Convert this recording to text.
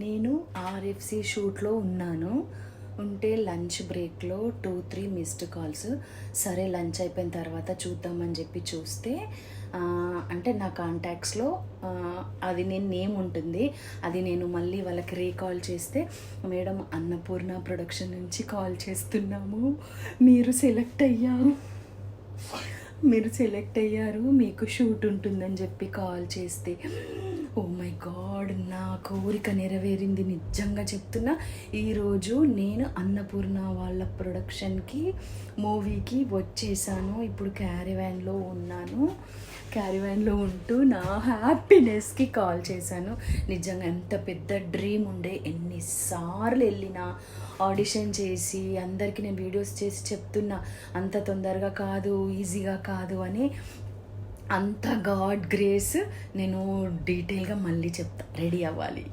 నేను ఆర్ఎఫ్సి షూట్లో ఉంటే lunch బ్రేక్లో 2-3 missed calls. సరే లంచ్ అయిపోయిన తర్వాత చూద్దామని చెప్పి చూస్తే అంటే నా కాంటాక్ట్స్లో అది నేను నేమ్ ఉంటుంది. అది నేను మళ్ళీ వాళ్ళకి రీకాల్ చేస్తే, మేడం అన్నపూర్ణ ప్రొడక్షన్ నుంచి కాల్ చేస్తున్నాము, మీరు సెలెక్ట్ అయ్యారు, మీకు షూట్ ఉంటుందని చెప్పి కాల్ చేస్తే, ఓ మై గాడ్, నా కోరిక నెరవేరింది. నిజంగా చెప్తున్నా, ఈరోజు నేను అన్నపూర్ణ వాళ్ళ ప్రొడక్షన్కి మూవీకి వచ్చేసాను. ఇప్పుడు క్యారివ్యాన్లో ఉంటూ నా హ్యాపీనెస్కి కాల్ చేశాను. నిజంగా ఎంత పెద్ద డ్రీమ్ ఉండే, ఎన్నిసార్లు వెళ్ళినా ఆడిషన్ చేసి అందరికీ నేను వీడియోస్ చేసి చెప్తున్నా, అంత తొందరగా కాదు, ఈజీగా కాదు అని. అంత గాడ్ గ్రేస్. నేను డీటెయిల్గా మళ్ళీ చెప్తా, రెడీ అవ్వాలి.